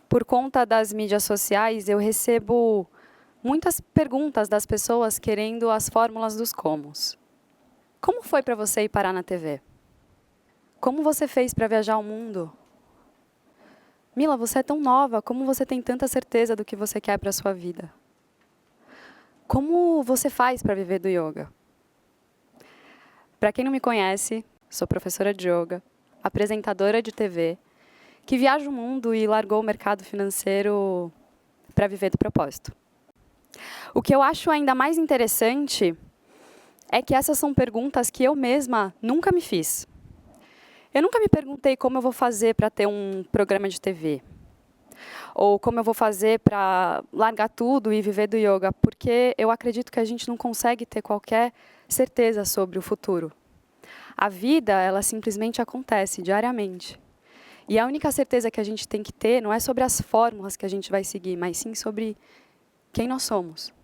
Por conta das mídias sociais, eu recebo muitas perguntas das pessoas querendo as fórmulas dos comos. Como foi para você ir parar na TV? Como você fez para viajar ao mundo? Mila, você é tão nova, como você tem tanta certeza do que você quer para a sua vida? Como você faz para viver do yoga? Para quem não me conhece, sou professora de yoga, apresentadora de TV, que viaja o mundo e largou o mercado financeiro para viver do propósito. O que eu acho ainda mais interessante é que essas são perguntas que eu mesma nunca me fiz. Eu nunca me perguntei como eu vou fazer para ter um programa de TV. Ou como eu vou fazer para largar tudo e viver do yoga, porque eu acredito que a gente não consegue ter qualquer certeza sobre o futuro. A vida, ela simplesmente acontece diariamente. E a única certeza que a gente tem que ter não é sobre as fórmulas que a gente vai seguir, mas sim sobre quem nós somos.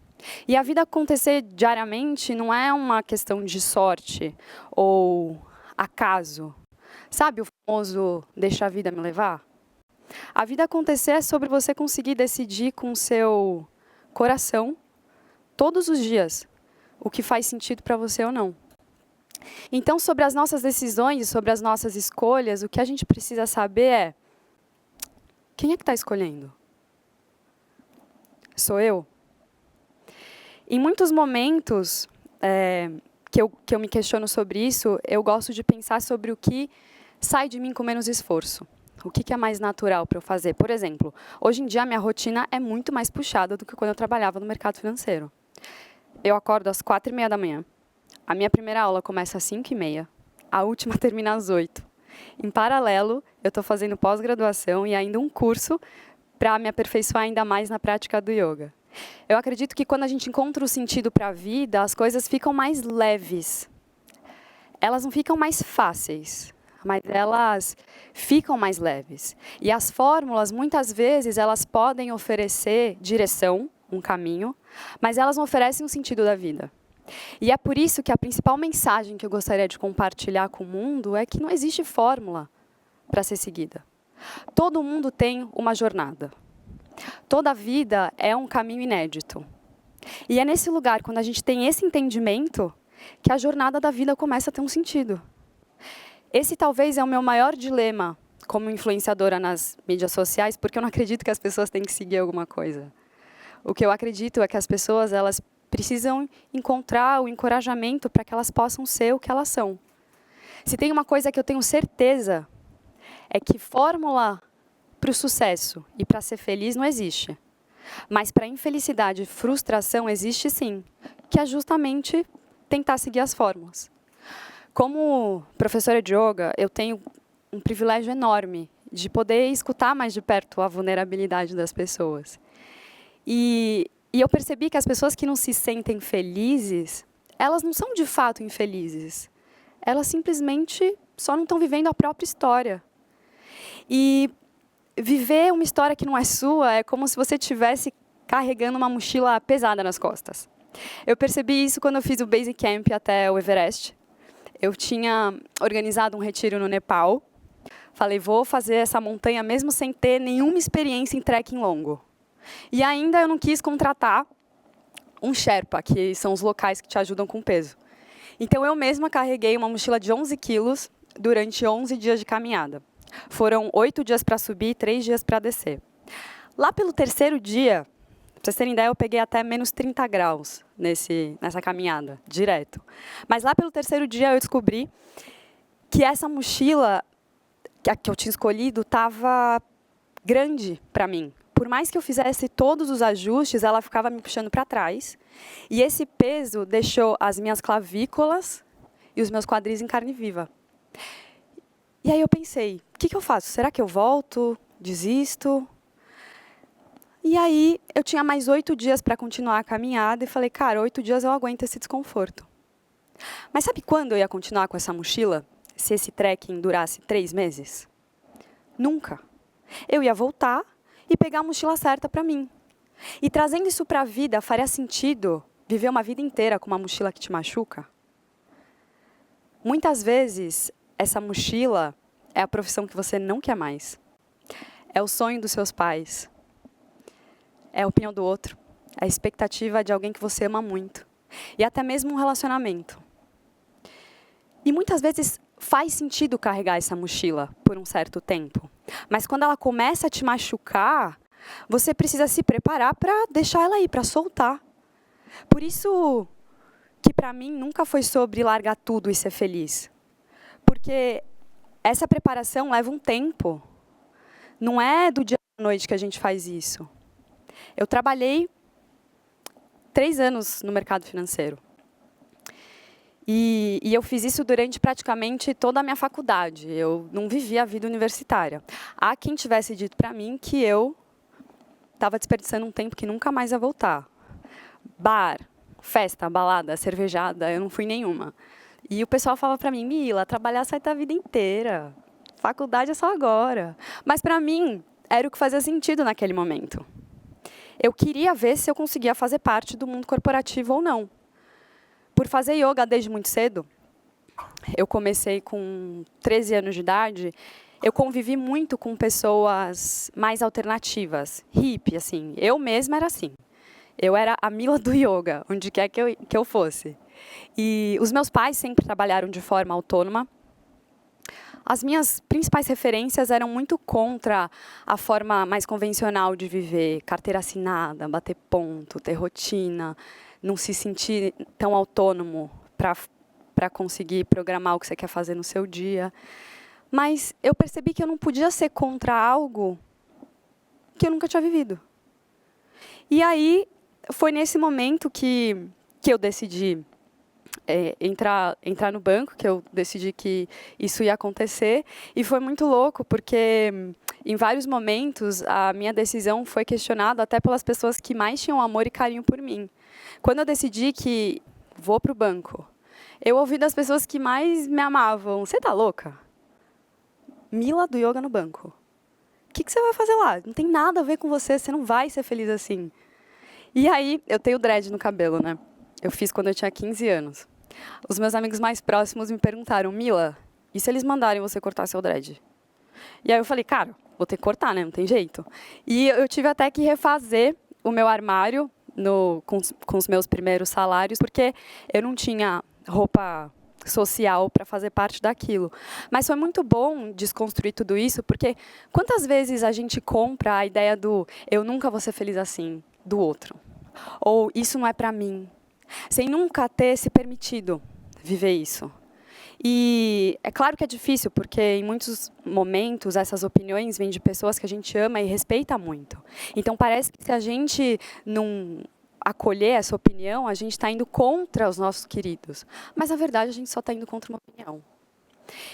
E a vida acontecer diariamente não é uma questão de sorte ou acaso. Sabe o famoso deixa a vida me levar? A vida acontecer é sobre você conseguir decidir com o seu coração, todos os dias, o que faz sentido para você ou não. Então, sobre as nossas decisões, sobre as nossas escolhas, o que a gente precisa saber é: quem é que está escolhendo? Sou eu? Em muitos momentos que eu me questiono sobre isso, eu gosto de pensar sobre o que sai de mim com menos esforço. O que é mais natural para eu fazer? Por exemplo, hoje em dia a minha rotina é muito mais puxada do que quando eu trabalhava no mercado financeiro. Eu acordo às 4h30 da manhã. A minha primeira aula começa às 5h30. A última termina às 8h. Em paralelo, eu estou fazendo pós-graduação e ainda um curso para me aperfeiçoar ainda mais na prática do yoga. Eu acredito que quando a gente encontra o sentido para a vida, as coisas ficam mais leves. Elas não ficam mais fáceis, mas elas ficam mais leves. E as fórmulas, muitas vezes, elas podem oferecer direção, um caminho, mas elas não oferecem um sentido da vida. E é por isso que a principal mensagem que eu gostaria de compartilhar com o mundo é que não existe fórmula para ser seguida. Todo mundo tem uma jornada. Toda vida é um caminho inédito. E é nesse lugar, quando a gente tem esse entendimento, que a jornada da vida começa a ter um sentido. Esse talvez é o meu maior dilema como influenciadora nas mídias sociais, porque eu não acredito que as pessoas têm que seguir alguma coisa. O que eu acredito é que as pessoas, elas precisam encontrar o encorajamento para que elas possam ser o que elas são. Se tem uma coisa que eu tenho certeza, é que fórmula para o sucesso e para ser feliz não existe. Mas para a infelicidade e frustração existe sim, que é justamente tentar seguir as fórmulas. Como professora de yoga, eu tenho um privilégio enorme de poder escutar mais de perto a vulnerabilidade das pessoas. E eu percebi que as pessoas que não se sentem felizes, elas não são de fato infelizes. Elas simplesmente só não estão vivendo a própria história. E viver uma história que não é sua é como se você estivesse carregando uma mochila pesada nas costas. Eu percebi isso quando eu fiz o Basic Camp até o Everest. Eu tinha organizado um retiro no Nepal. Falei, vou fazer essa montanha mesmo sem ter nenhuma experiência em trekking longo. E ainda eu não quis contratar um Sherpa, que são os locais que te ajudam com peso. Então eu mesma carreguei uma mochila de 11 quilos durante 11 dias de caminhada. Foram 8 dias para subir e 3 dias para descer. Lá pelo terceiro dia, para vocês terem ideia, eu peguei até menos 30 graus nessa caminhada, direto. Mas lá pelo terceiro dia eu descobri que essa mochila que eu tinha escolhido estava grande para mim. Por mais que eu fizesse todos os ajustes, ela ficava me puxando para trás. E esse peso deixou as minhas clavículas e os meus quadris em carne viva. E aí eu pensei, o que eu faço? Será que eu volto? Desisto? E aí eu tinha mais 8 dias para continuar a caminhada e falei, cara, 8 dias eu aguento esse desconforto. Mas sabe quando eu ia continuar com essa mochila? Se esse trekking durasse 3 meses? Nunca. Eu ia voltar e pegar a mochila certa para mim. E trazendo isso para a vida, faria sentido viver uma vida inteira com uma mochila que te machuca? Muitas vezes, essa mochila é a profissão que você não quer mais. É o sonho dos seus pais. É a opinião do outro. É a expectativa de alguém que você ama muito. E até mesmo um relacionamento. E muitas vezes faz sentido carregar essa mochila por um certo tempo. Mas quando ela começa a te machucar, você precisa se preparar para deixar ela ir, para soltar. Por isso que para mim nunca foi sobre largar tudo e ser feliz. Porque essa preparação leva um tempo. Não é do dia à noite que a gente faz isso. Eu trabalhei 3 anos no mercado financeiro. E eu fiz isso durante praticamente toda a minha faculdade. Eu não vivia a vida universitária. Há quem tivesse dito para mim que eu estava desperdiçando um tempo que nunca mais ia voltar. Bar, festa, balada, cervejada, eu não fui nenhuma. E o pessoal falava para mim, Mila, trabalhar sai da vida inteira. Faculdade é só agora. Mas para mim, era o que fazia sentido naquele momento. Eu queria ver se eu conseguia fazer parte do mundo corporativo ou não. Por fazer yoga desde muito cedo, eu comecei com 13 anos de idade, eu convivi muito com pessoas mais alternativas, hippie, assim. Eu mesma era assim. Eu era a Mila do yoga, onde quer que eu fosse. E os meus pais sempre trabalharam de forma autônoma. As minhas principais referências eram muito contra a forma mais convencional de viver, carteira assinada, bater ponto, ter rotina, não se sentir tão autônomo para conseguir programar o que você quer fazer no seu dia. Mas eu percebi que eu não podia ser contra algo que eu nunca tinha vivido. E aí, foi nesse momento que eu decidi entrar no banco, que eu decidi que isso ia acontecer. E foi muito louco, porque em vários momentos a minha decisão foi questionada até pelas pessoas que mais tinham amor e carinho por mim. Quando eu decidi que vou para o banco, eu ouvi das pessoas que mais me amavam, você tá louca? Mila do yoga no banco. O que você vai fazer lá? Não tem nada a ver com você, você não vai ser feliz assim. E aí, eu tenho dread no cabelo, né? Eu fiz quando eu tinha 15 anos. Os meus amigos mais próximos me perguntaram, Mila, e se eles mandarem você cortar seu dread? E aí eu falei, cara, vou ter que cortar, né? Não tem jeito. E eu tive até que refazer o meu armário com os meus primeiros salários, porque eu não tinha roupa social para fazer parte daquilo. Mas foi muito bom desconstruir tudo isso, porque quantas vezes a gente compra a ideia do eu nunca vou ser feliz assim, do outro? Ou isso não é para mim, sem nunca ter se permitido viver isso. E é claro que é difícil, porque em muitos momentos essas opiniões vêm de pessoas que a gente ama e respeita muito. Então parece que se a gente não acolher essa opinião, a gente está indo contra os nossos queridos. Mas na verdade a gente só está indo contra uma opinião.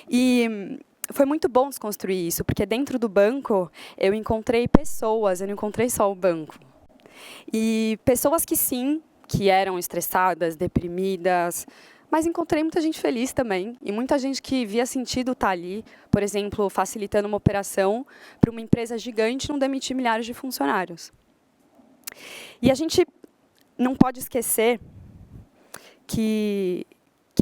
E foi muito bom desconstruir isso, porque dentro do banco eu encontrei pessoas, eu não encontrei só o banco. E pessoas que sim, que eram estressadas, deprimidas, mas encontrei muita gente feliz também, e muita gente que via sentido estar ali, por exemplo, facilitando uma operação para uma empresa gigante não demitir milhares de funcionários. E a gente não pode esquecer que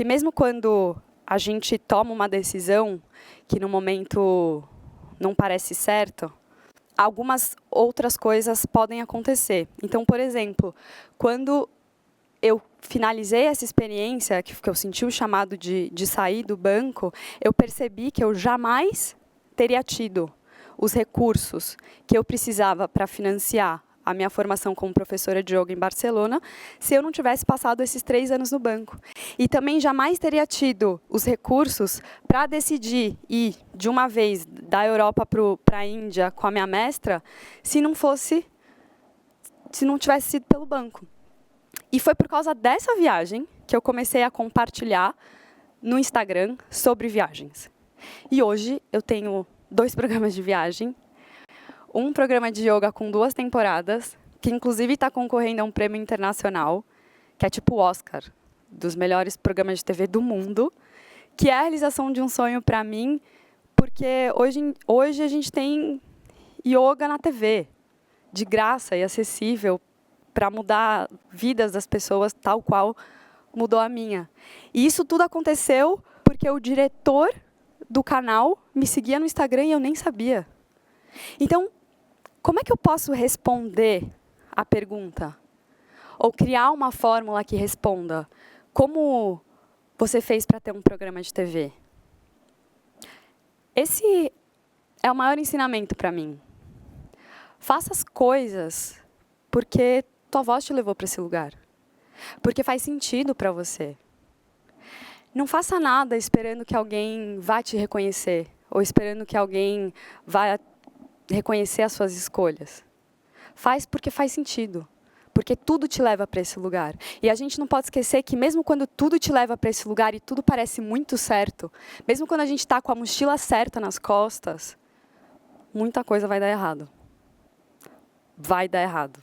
mesmo quando a gente toma uma decisão que no momento não parece certa, algumas outras coisas podem acontecer. Então, por exemplo, quando eu finalizei essa experiência, que eu senti o chamado de sair do banco, eu percebi que eu jamais teria tido os recursos que eu precisava para financiar a minha formação como professora de yoga em Barcelona, se eu não tivesse passado esses 3 anos no banco. E também jamais teria tido os recursos para decidir ir de uma vez da Europa para a Índia com a minha mestra, se não tivesse sido pelo banco. E foi por causa dessa viagem que eu comecei a compartilhar no Instagram sobre viagens. E hoje eu tenho 2 programas de viagem, um programa de yoga com 2 temporadas, que inclusive está concorrendo a um prêmio internacional, que é tipo o Oscar, dos melhores programas de TV do mundo, que é a realização de um sonho para mim, porque hoje a gente tem yoga na TV, de graça e acessível, para mudar vidas das pessoas, tal qual mudou a minha. E isso tudo aconteceu porque o diretor do canal me seguia no Instagram e eu nem sabia. Então, como é que eu posso responder a pergunta? Ou criar uma fórmula que responda: como você fez para ter um programa de TV? Esse é o maior ensinamento para mim. Faça as coisas porque tua voz te levou para esse lugar. Porque faz sentido para você. Não faça nada esperando que alguém vá te reconhecer ou esperando que alguém vá reconhecer as suas escolhas. Faz porque faz sentido. Porque tudo te leva para esse lugar. E a gente não pode esquecer que mesmo quando tudo te leva para esse lugar e tudo parece muito certo, mesmo quando a gente está com a mochila certa nas costas, muita coisa vai dar errado. Vai dar errado.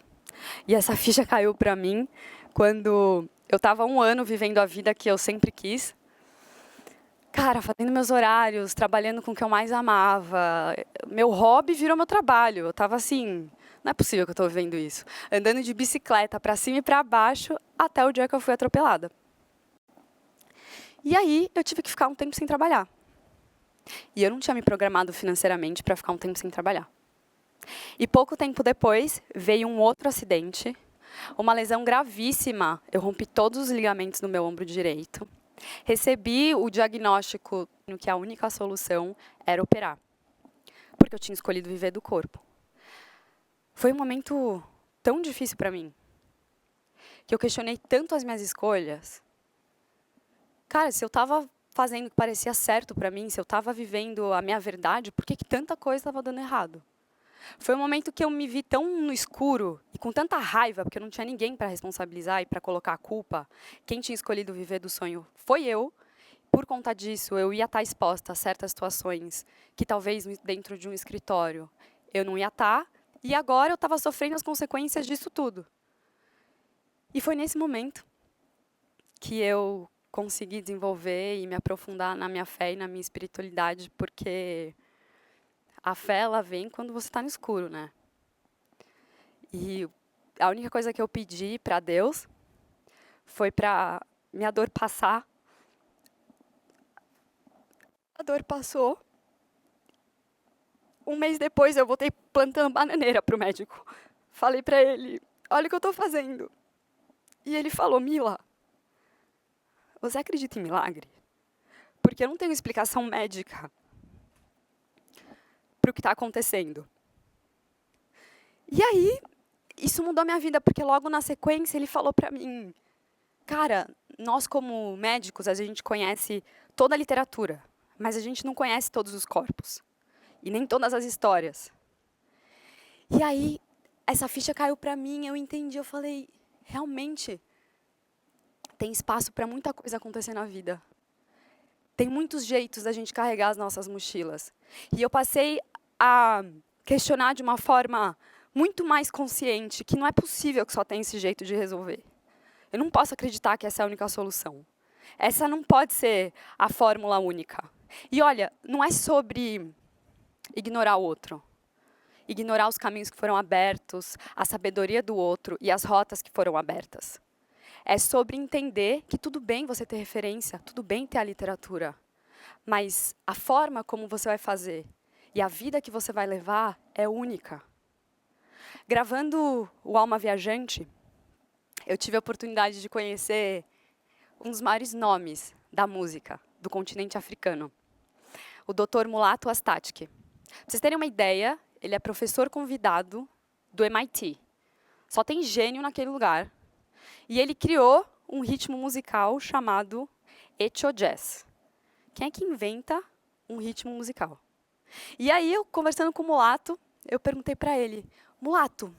E essa ficha caiu para mim quando eu estava 1 ano vivendo a vida que eu sempre quis. Cara, fazendo meus horários, trabalhando com o que eu mais amava. Meu hobby virou meu trabalho. Eu estava assim, não é possível que eu estou vivendo isso. Andando de bicicleta para cima e para baixo até o dia que eu fui atropelada. E aí eu tive que ficar um tempo sem trabalhar. E eu não tinha me programado financeiramente para ficar um tempo sem trabalhar. E pouco tempo depois veio um outro acidente, uma lesão gravíssima. Eu rompi todos os ligamentos no meu ombro direito. Recebi o diagnóstico que a única solução era operar, porque eu tinha escolhido viver do corpo. Foi um momento tão difícil para mim, que eu questionei tanto as minhas escolhas. Cara, se eu estava fazendo o que parecia certo para mim, se eu estava vivendo a minha verdade, por que tanta coisa estava dando errado? Foi um momento que eu me vi tão no escuro e com tanta raiva, porque eu não tinha ninguém para responsabilizar e para colocar a culpa. Quem tinha escolhido viver do sonho foi eu. Por conta disso, eu ia estar exposta a certas situações que talvez dentro de um escritório eu não ia estar. E agora eu estava sofrendo as consequências disso tudo. E foi nesse momento que eu consegui desenvolver e me aprofundar na minha fé e na minha espiritualidade, porque a fé, ela vem quando você está no escuro, né? E a única coisa que eu pedi para Deus foi para minha dor passar. A dor passou. 1 mês depois, eu voltei plantando bananeira para o médico. Falei para ele, olha o que eu estou fazendo. E ele falou, Mila, você acredita em milagre? Porque eu não tenho explicação médica para o que está acontecendo. E aí, isso mudou a minha vida, porque logo na sequência ele falou para mim, cara, nós como médicos, a gente conhece toda a literatura, mas a gente não conhece todos os corpos, e nem todas as histórias. E aí, essa ficha caiu para mim, eu entendi, eu falei, realmente, tem espaço para muita coisa acontecer na vida. Tem muitos jeitos da gente carregar as nossas mochilas. E eu passei a questionar de uma forma muito mais consciente que não é possível que só tenha esse jeito de resolver. Eu não posso acreditar que essa é a única solução. Essa não pode ser a fórmula única. E olha, não é sobre ignorar o outro. Ignorar os caminhos que foram abertos, a sabedoria do outro e as rotas que foram abertas. É sobre entender que tudo bem você ter referência, tudo bem ter a literatura, mas a forma como você vai fazer e a vida que você vai levar é única. Gravando o Alma Viajante, eu tive a oportunidade de conhecer um dos maiores nomes da música do continente africano, o Dr. Mulatu Astatke. Para vocês terem uma ideia, ele é professor convidado do MIT. Só tem gênio naquele lugar. E ele criou um ritmo musical chamado Echo Jazz. Quem é que inventa um ritmo musical? E aí, eu conversando com o Mulato, eu perguntei para ele, Mulato,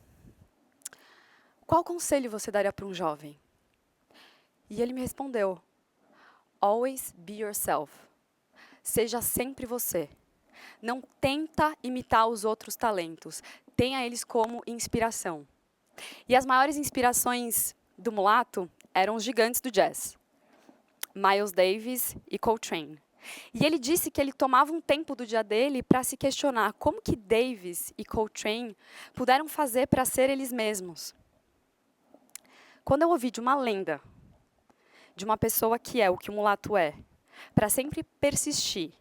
qual conselho você daria para um jovem? E ele me respondeu, always be yourself. Seja sempre você. Não tenta imitar os outros talentos. Tenha eles como inspiração. E as maiores inspirações do Mulato eram os gigantes do jazz, Miles Davis e Coltrane. E ele disse que ele tomava um tempo do dia dele para se questionar como que Davis e Coltrane puderam fazer para ser eles mesmos. Quando eu ouvi de uma lenda, de uma pessoa que é o que o Mulato é, para sempre persistir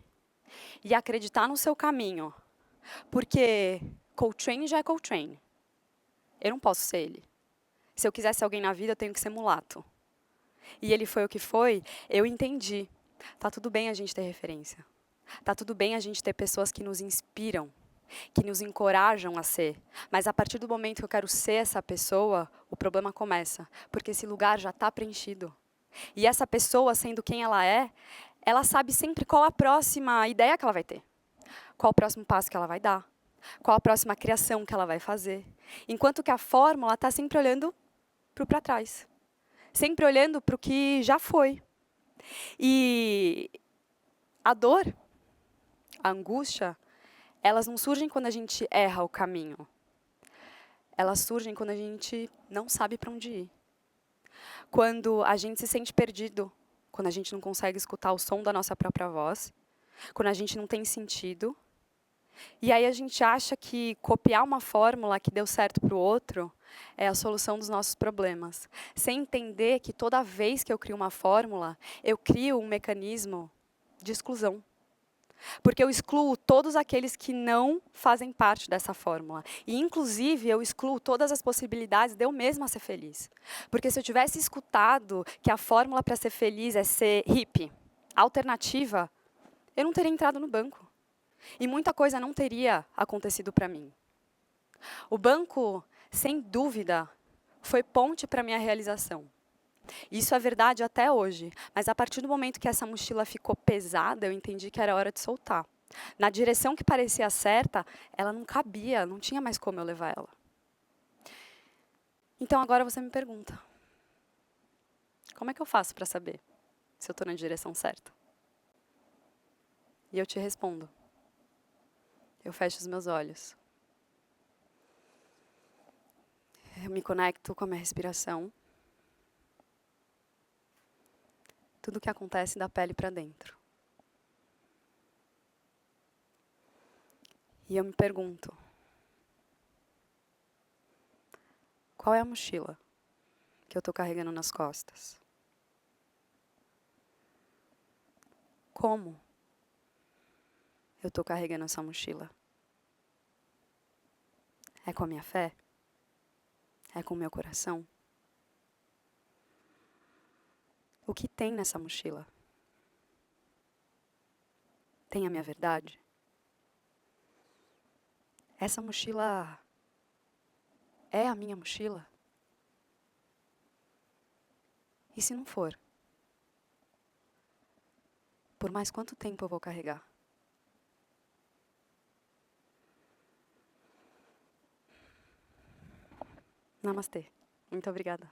e acreditar no seu caminho, Porque Coltrane já é Coltrane. Eu não posso ser ele. Se eu quisesse alguém na vida, eu tenho que ser mulato. E ele foi o que foi, eu entendi. Tá tudo bem a gente ter referência. Tá tudo bem a gente ter pessoas que nos inspiram, que nos encorajam a ser. Mas a partir do momento que eu quero ser essa pessoa, o problema começa. Porque esse lugar já está preenchido. E essa pessoa, sendo quem ela sabe sempre qual a próxima ideia que ela vai ter. Qual o próximo passo que ela vai dar. Qual a próxima criação que ela vai fazer. Enquanto que a fórmula está sempre olhando para trás. Sempre olhando para o que já foi. E a dor, a angústia, elas não surgem quando a gente erra o caminho. Elas surgem quando a gente não sabe para onde ir. Quando a gente se sente perdido, quando a gente não consegue escutar o som da nossa própria voz, quando a gente não tem sentido. E aí a gente acha que copiar uma fórmula que deu certo para o outro é a solução dos nossos problemas. Sem entender que toda vez que eu crio uma fórmula, eu crio um mecanismo de exclusão. Porque eu excluo todos aqueles que não fazem parte dessa fórmula. E, inclusive, eu excluo todas as possibilidades de eu mesma ser feliz. Porque se eu tivesse escutado que a fórmula para ser feliz é ser hippie, alternativa, eu não teria entrado no banco. E muita coisa não teria acontecido para mim. O banco, sem dúvida, foi ponte para a minha realização. Isso é verdade até hoje, mas a partir do momento que essa mochila ficou pesada, eu entendi que era hora de soltar. Na direção que parecia certa, ela não cabia, não tinha mais como eu levar ela. Então agora você me pergunta, como é que eu faço para saber se eu estou na direção certa? E eu te respondo. Eu fecho os meus olhos. Eu me conecto com a minha respiração. Tudo que acontece da pele para dentro. E eu me pergunto, qual é a mochila que eu estou carregando nas costas? Como eu estou carregando essa mochila? É com a minha fé? É com o meu coração? O que tem nessa mochila? Tem a minha verdade? Essa mochila é a minha mochila? E se não for? Por mais quanto tempo eu vou carregar? Namastê. Muito obrigada.